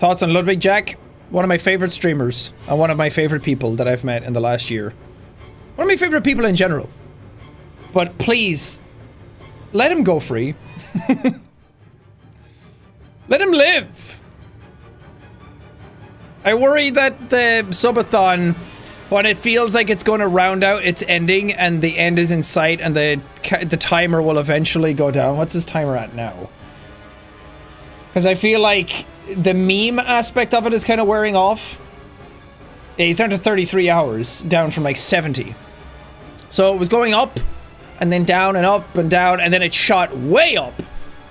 Thoughts on Ludwig, Jack? One of my favorite streamers and one of my favorite people that I've met in the last year. One of my favorite people in general. But please, let him go free. Let him live. I worry that the subathon, when it feels like it's going to round out its ending and the end is in sight and the timer will eventually go down. What's his timer at now? Because I feel like the meme aspect of it is kind of wearing off. Yeah, he's down to 33 hours, down from like 70. So it was going up and then down and up and down, and then it shot way up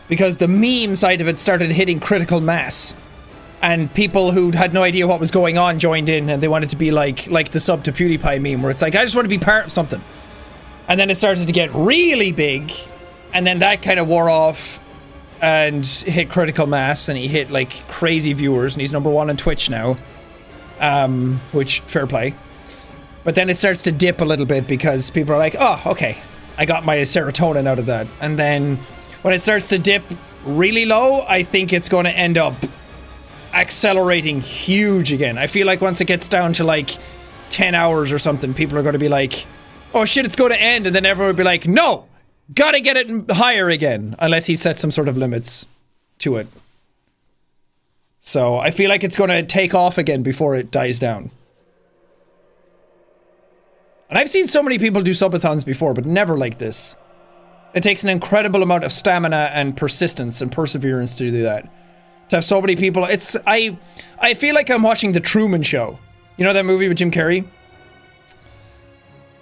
because the meme side of it started hitting critical mass. And people who had no idea what was going on joined in, and they wanted to be like the sub to PewDiePie meme, where it's like, I just want to be part of something. And then it started to get really big, and then that kind of wore off and hit critical mass, and he hit like crazy viewers, and he's #1 on Twitch now. Which, fair play. But then it starts to dip a little bit because people are like, oh, okay, I got my serotonin out of that. And then when it starts to dip really low, I think it's going to end up accelerating huge again. I feel like once it gets down to like 10 hours or something, people are going to be like, oh shit, it's going to end. And then everyone will be like, no, gotta get it higher again. Unless he sets some sort of limits to it. So I feel like it's going to take off again before it dies down. And I've seen so many people do subathons before, but never like this. It takes an incredible amount of stamina and persistence and perseverance to do that. To have so many people, I feel like I'm watching The Truman Show. You know that movie with Jim Carrey?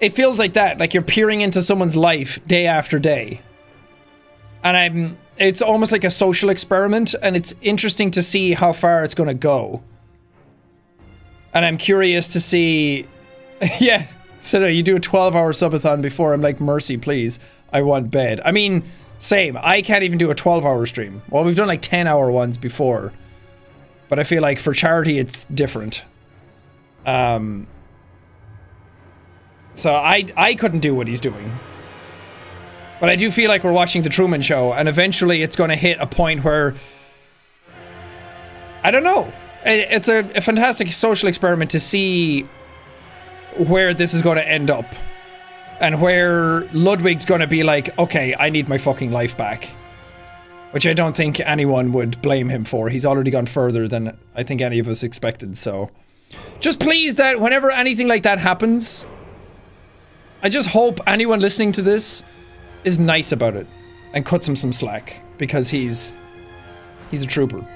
It feels like that, like you're peering into someone's life day after day. And it's almost like a social experiment, and it's interesting to see how far it's going to go. And I'm curious to see, yeah, so you do a 12-hour subathon before. I'm like, mercy, please, I want bed. I mean, same. I can't even do a 12-hour stream. Well, we've done like 10-hour ones before. But I feel like for charity, it's different. So I couldn't do what he's doing. But I do feel like we're watching The Truman Show, and eventually it's going to hit a point where, I don't know. It's a fantastic social experiment to see where this is going to end up. And where Ludwig's going to be like, okay, I need my fucking life back. Which I don't think anyone would blame him for. He's already gone further than I think any of us expected, so. Just please that whenever anything like that happens, I just hope anyone listening to this is nice about it. And cuts him some slack. Because he's a trooper.